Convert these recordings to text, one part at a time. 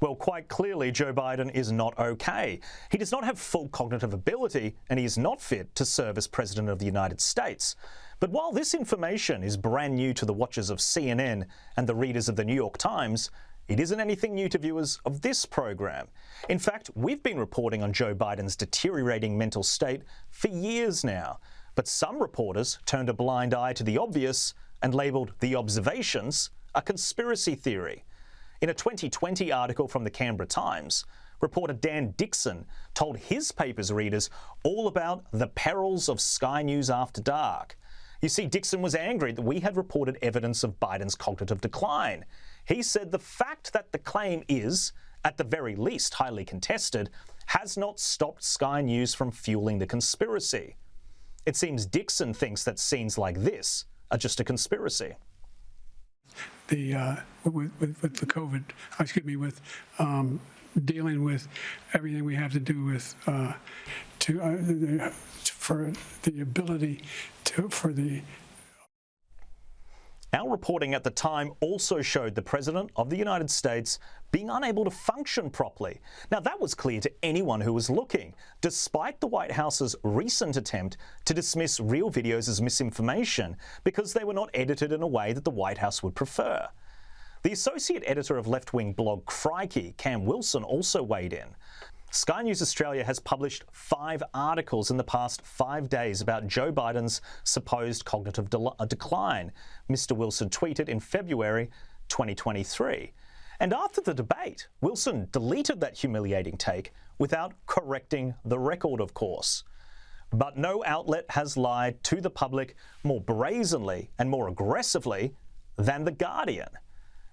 Well, quite clearly, Joe Biden is not okay. He does not have full cognitive ability, and he is not fit to serve as President of the United States. But while this information is brand new to the watchers of CNN and the readers of the New York Times, it isn't anything new to viewers of this program. In fact, we've been reporting on Joe Biden's deteriorating mental state for years now. But some reporters turned a blind eye to the obvious and labelled the observations a conspiracy theory. In a 2020 article from the Canberra Times, reporter Davidson told his paper's readers all about the perils of Sky News After Dark. You see, Dixon was angry that we had reported evidence of Biden's cognitive decline. He said the fact that the claim is, at the very least, highly contested, has not stopped Sky News from fueling the conspiracy. It seems Dixon thinks that scenes like this are just a conspiracy. With the COVID, with dealing with everything we have to do with for the ability for the. Our reporting at the time also showed the President of the United States being unable to function properly. Now, that was clear to anyone who was looking, despite the White House's recent attempt to dismiss real videos as misinformation because they were not edited in a way that the White House would prefer. The associate editor of left-wing blog Crikey, Cam Wilson, also weighed in. Sky News Australia has published 5 articles in the past 5 days about Joe Biden's supposed cognitive decline, Mr. Wilson tweeted in February 2023. And after the debate, Wilson deleted that humiliating take without correcting the record, of course. But no outlet has lied to the public more brazenly and more aggressively than The Guardian.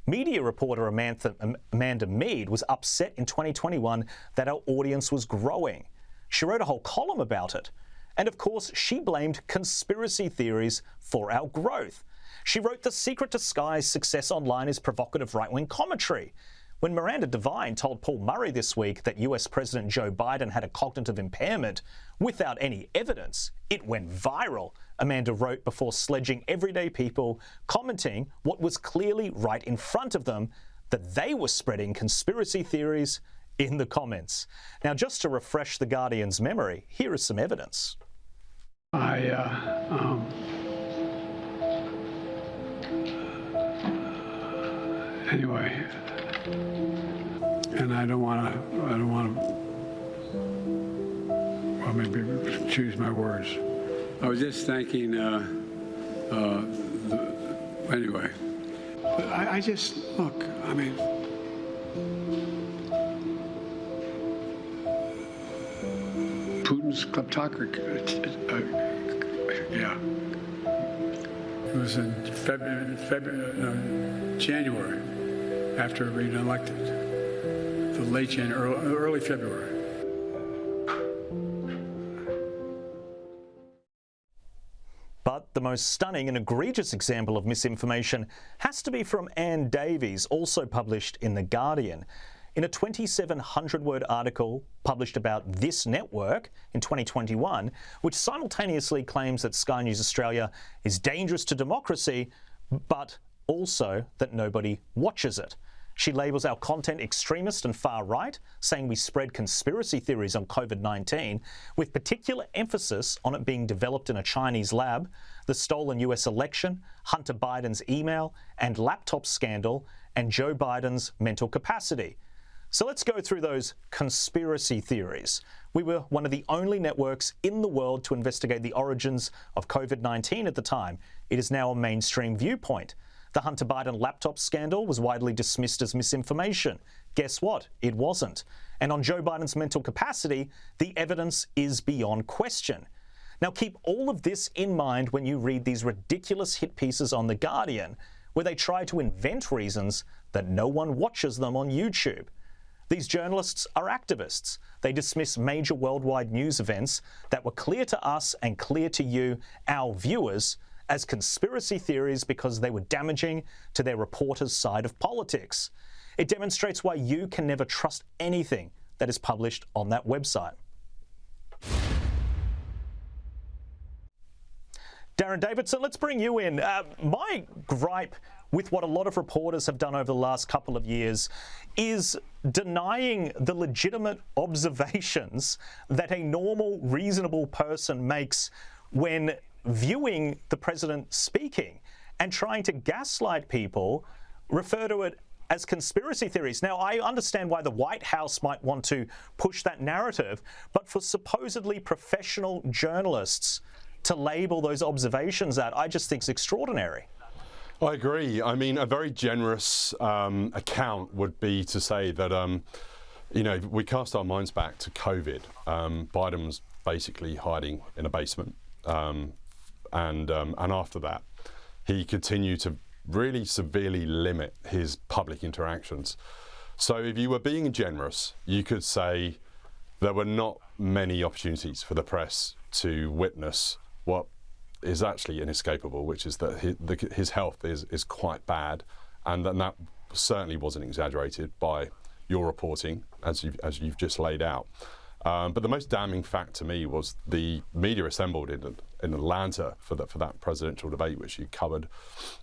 Media reporter Amanda Mead was upset in 2021 that our audience was growing. She wrote a whole column about it. And of course, she blamed conspiracy theories for our growth. She wrote the secret to Sky's success online is provocative right-wing commentary. When Miranda Devine told Paul Murray this week that US President Joe Biden had a cognitive impairment without any evidence, it went viral, Amanda wrote before sledging everyday people, commenting what was clearly right in front of them, that they were spreading conspiracy theories in the comments. Now, just to refresh The Guardian's memory, here is some evidence. Anyway, and I don't want to, well, maybe choose my words. I was just thanking, anyway. I just, look, I mean, Putin's kleptocracy, yeah. It was in January, after being elected, the late January, early February. But the most stunning and egregious example of misinformation has to be from Ann Davies, also published in The Guardian. In a 2,700-word article published about this network in 2021, which simultaneously claims that Sky News Australia is dangerous to democracy, but also that nobody watches it. She labels our content extremist and far-right, saying we spread conspiracy theories on COVID-19, with particular emphasis on it being developed in a Chinese lab, the stolen US election, Hunter Biden's email and laptop scandal, and Joe Biden's mental capacity. So let's go through those conspiracy theories. We were one of the only networks in the world to investigate the origins of COVID-19 at the time. It is now a mainstream viewpoint. The Hunter Biden laptop scandal was widely dismissed as misinformation. Guess what? It wasn't. And on Joe Biden's mental capacity, the evidence is beyond question. Now, keep all of this in mind when you read these ridiculous hit pieces on The Guardian, where they try to invent reasons that no one watches them on YouTube. These journalists are activists. They dismiss major worldwide news events that were clear to us and clear to you, our viewers, as conspiracy theories because they were damaging to their reporters' side of politics. It demonstrates why you can never trust anything that is published on that website. Darren Davidson, let's bring you in. My gripe with what a lot of reporters have done over the last couple of years is denying the legitimate observations that a normal, reasonable person makes when viewing the president speaking, and trying to gaslight people, refer to it as conspiracy theories. Now, I understand why the White House might want to push that narrative, but for supposedly professional journalists to label those observations that, I just think is extraordinary. I agree. I mean, a very generous account would be to say that, we cast our minds back to COVID. Biden was basically hiding in a basement. And after that, he continued to really severely limit his public interactions. So if you were being generous, you could say there were not many opportunities for the press to witness what is actually inescapable, which is that his health is quite bad, and that certainly wasn't exaggerated by your reporting, as you've just laid out. But the most damning fact to me was the media assembled in Atlanta for that presidential debate, which you covered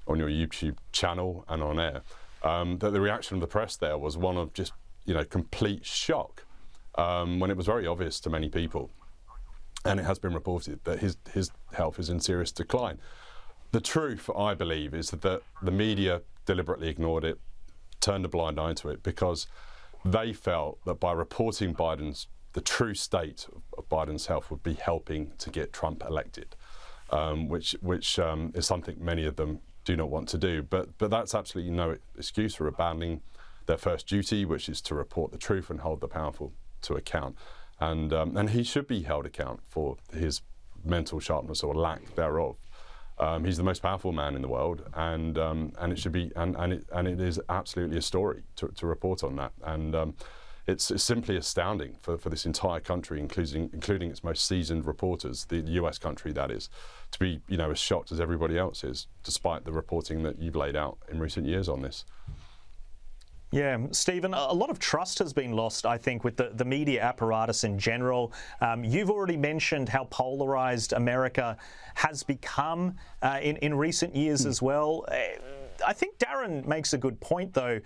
on your YouTube channel and on air. That the reaction of the press there was one of just complete shock, when it was very obvious to many people, and it has been reported that his health is in serious decline. The truth, I believe, is that the media deliberately ignored it, turned a blind eye to it, because they felt that by reporting the true state of Biden's health would be helping to get Trump elected, which is something many of them do not want to do. But that's absolutely no excuse for abandoning their first duty, which is to report the truth and hold the powerful to account. And he should be held account for his mental sharpness or lack thereof. He's the most powerful man in the world, and it should be, and it is absolutely a story to report on that. And it's simply astounding for this entire country, including its most seasoned reporters, the US country that is, to be as shocked as everybody else is, despite the reporting that you've laid out in recent years on this. Yeah, Stephen, a lot of trust has been lost, I think, with the media apparatus in general. You've already mentioned how polarised America has become in recent years as well. I think Darren makes a good point, though.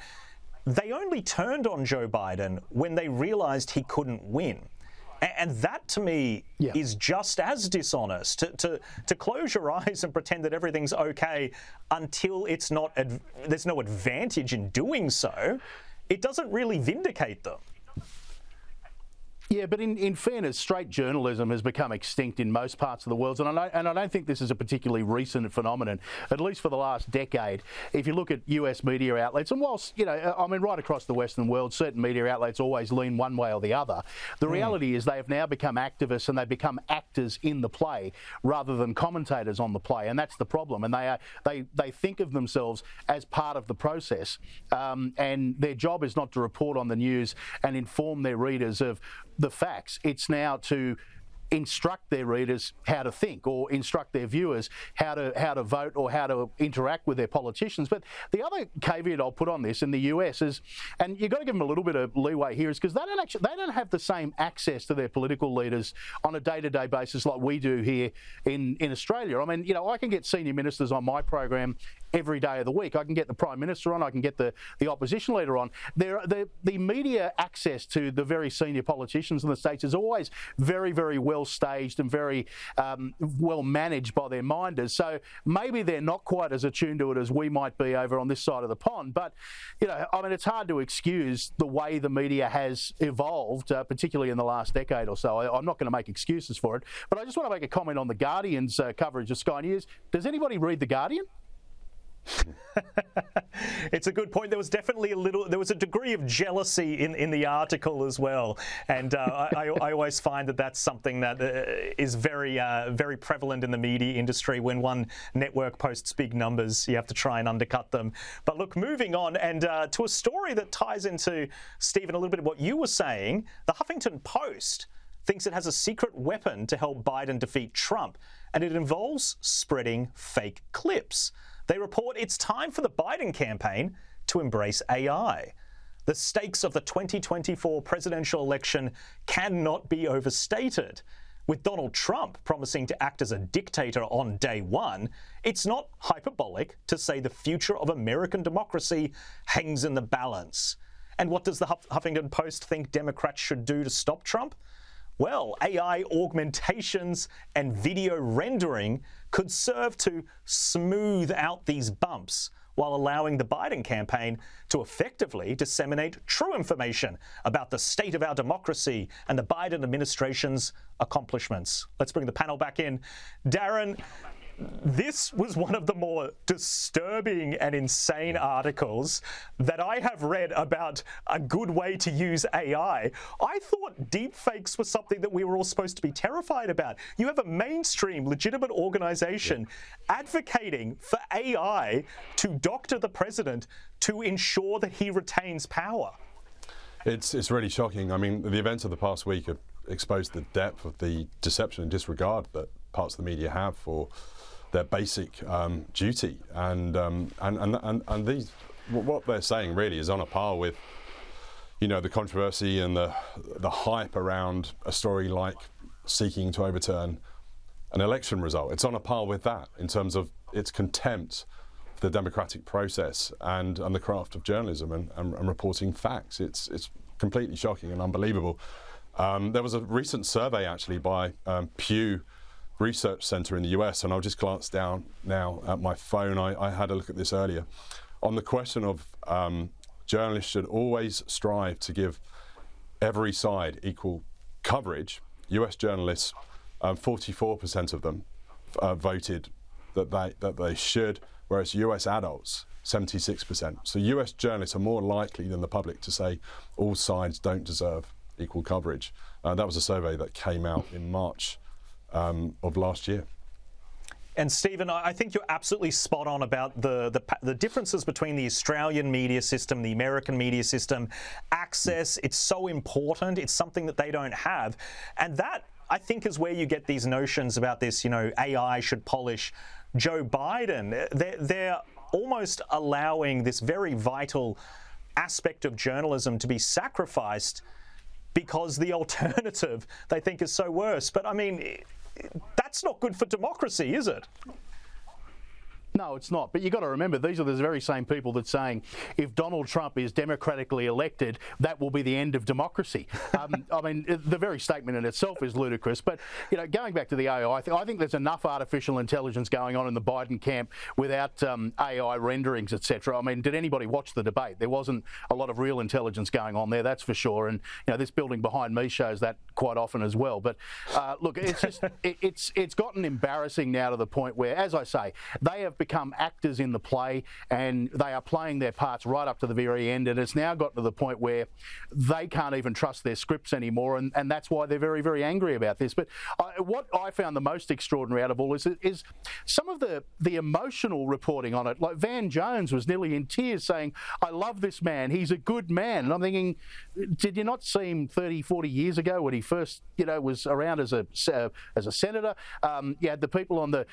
They only turned on Joe Biden when they realised he couldn't win. And that, to me, is just as dishonest. To close your eyes and pretend that everything's okay until it's not, there's no advantage in doing so, it doesn't really vindicate them. Yeah, but in fairness, straight journalism has become extinct in most parts of the world, and I don't think this is a particularly recent phenomenon, at least for the last decade. If you look at US media outlets, and whilst, right across the Western world, certain media outlets always lean one way or the other, the reality is they have now become activists and they've become actors in the play rather than commentators on the play, and that's the problem. And they think of themselves as part of the process, and their job is not to report on the news and inform their readers of the facts. It's now to instruct their readers how to think, or instruct their viewers how to vote or how to interact with their politicians. But the other caveat I'll put on this in the US is, and you've got to give them a little bit of leeway here, is because they don't have the same access to their political leaders on a day-to-day basis like we do here in Australia. I mean, I can get senior ministers on my program every day of the week. I can get the Prime Minister on, I can get the opposition leader on. The media access to the very senior politicians in the States is always very, very well staged and very well managed by their minders. So maybe they're not quite as attuned to it as we might be over on this side of the pond. But, it's hard to excuse the way the media has evolved, particularly in the last decade or so. I'm not going to make excuses for it. But I just want to make a comment on the Guardian's coverage of Sky News. Does anybody read the Guardian? It's a good point. There was definitely there was a degree of jealousy in the article as well, and I always find that that's something that is very very prevalent in the media industry. When one network posts big numbers, you have to try and undercut them. But look, moving on, and to a story that ties into, Stephen, a little bit of what you were saying. The Huffington Post thinks it has a secret weapon to help Biden defeat Trump, and it involves spreading fake clips. They report it's time for the Biden campaign to embrace AI. The stakes of the 2024 presidential election cannot be overstated. With Donald Trump promising to act as a dictator on day one, it's not hyperbolic to say the future of American democracy hangs in the balance. And what does the Huffington Post think Democrats should do to stop Trump? Well, AI augmentations and video rendering could serve to smooth out these bumps while allowing the Biden campaign to effectively disseminate true information about the state of our democracy and the Biden administration's accomplishments. Let's bring the panel back in. Darren, this was one of the more disturbing and insane articles that I have read about a good way to use AI. I thought deepfakes was something that we were all supposed to be terrified about. You have a mainstream, legitimate organisation advocating for AI to doctor the president to ensure that he retains power. It's really shocking. I mean, the events of the past week have exposed the depth of the deception and disregard that parts of the media have for their basic duty, and these, what they're saying really is on a par with, you know, the controversy and the hype around a story like seeking to overturn an election result. It's on a par with that in terms of its contempt for the democratic process and the craft of journalism and reporting facts. It's completely shocking and unbelievable. There was a recent survey actually by Pew Research Center in the US, and I'll just glance down now at my phone. I had a look at this earlier. On the question of journalists should always strive to give every side equal coverage, US journalists, 44% of them voted that they should, whereas US adults, 76%. So US journalists are more likely than the public to say all sides don't deserve equal coverage. That was a survey that came out in March of last year. And Stephen, I think you're absolutely spot on about the differences between the Australian media system, the American media system. Access, it's so important. It's something that they don't have. And that, I think, is where you get these notions about this, you know, AI should polish Joe Biden. They're almost allowing this very vital aspect of journalism to be sacrificed because the alternative they think is so worse. But I mean, that's not good for democracy, is it? No, it's not. But you've got to remember, these are the very same people that saying if Donald Trump is democratically elected, that will be the end of democracy. I mean, the very statement in itself is ludicrous. But, you know, going back to the AI, I think there's enough artificial intelligence going on in the Biden camp without AI renderings, etc. I mean, did anybody watch the debate? There wasn't a lot of real intelligence going on there, that's for sure. And, you know, this building behind me shows that quite often as well. But look, it's just it's gotten embarrassing now to the point where, as I say, they have become actors in the play and they are playing their parts right up to the very end, and it's now got to the point where they can't even trust their scripts anymore, and that's why they're very, very angry about this. But what I found the most extraordinary out of all is some of the emotional reporting on it. Like Van Jones was nearly in tears saying, "I love this man, he's a good man." And I'm thinking, did you not see him 30, 40 years ago when he first, you know, was around as a senator? You had the people on the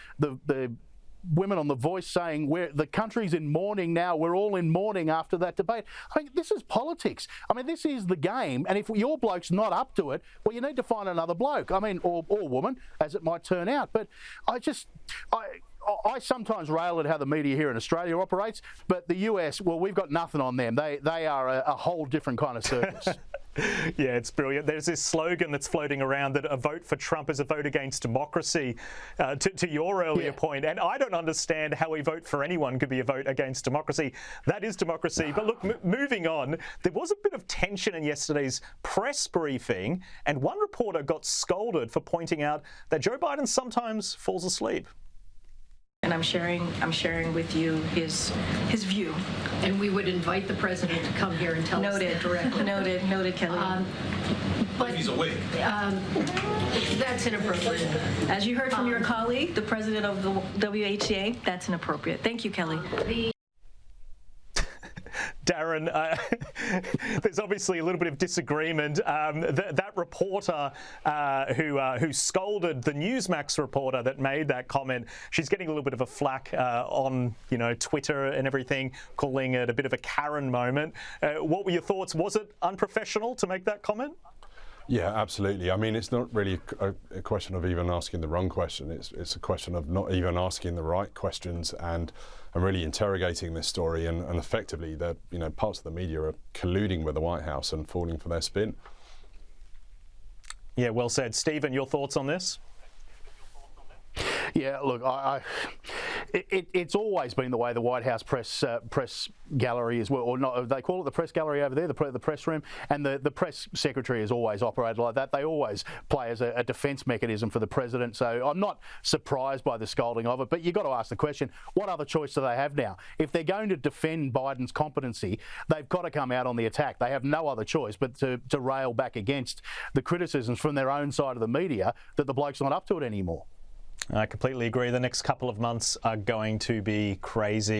women on The Voice saying the country's in mourning now, we're all in mourning after that debate. I mean, this is politics. I mean, this is the game, and if your bloke's not up to it, well, you need to find another bloke. I mean, or woman, as it might turn out. But I sometimes rail at how the media here in Australia operates, but the US, well, we've got nothing on them. They are a whole different kind of circus. Yeah, it's brilliant. There's this slogan that's floating around that a vote for Trump is a vote against democracy, to your earlier point. And I don't understand how a vote for anyone could be a vote against democracy. That is democracy. But look, moving on, there was a bit of tension in yesterday's press briefing, and one reporter got scolded for pointing out that Joe Biden sometimes falls asleep. And I'm sharing with you his view. And we would invite the president to come here and tell us that directly. Noted, Kelly. But he's awake. That's inappropriate. As you heard from your colleague, the president of the WHA, that's inappropriate. Thank you, Kelly. Darren, there's obviously a little bit of disagreement. That reporter who scolded the Newsmax reporter that made that comment, she's getting a little bit of a flack on Twitter and everything, calling it a bit of a Karen moment. What were your thoughts? Was it unprofessional to make that comment? Yeah, absolutely. I mean, it's not really a question of even asking the wrong question. It's a question of not even asking the right questions and really interrogating this story. And effectively, parts of the media are colluding with the White House and falling for their spin. Yeah, well said. Stephen, your thoughts on this? Yeah, look, it's always been the way the White House press gallery is, or not, they call it the press gallery over there, the press room, and the press secretary has always operated like that. They always play as a defence mechanism for the president. So I'm not surprised by the scolding of it, but you've got to ask the question, what other choice do they have now? If they're going to defend Biden's competency, they've got to come out on the attack. They have no other choice but to rail back against the criticisms from their own side of the media that the bloke's not up to it anymore. I completely agree. The next couple of months are going to be crazy.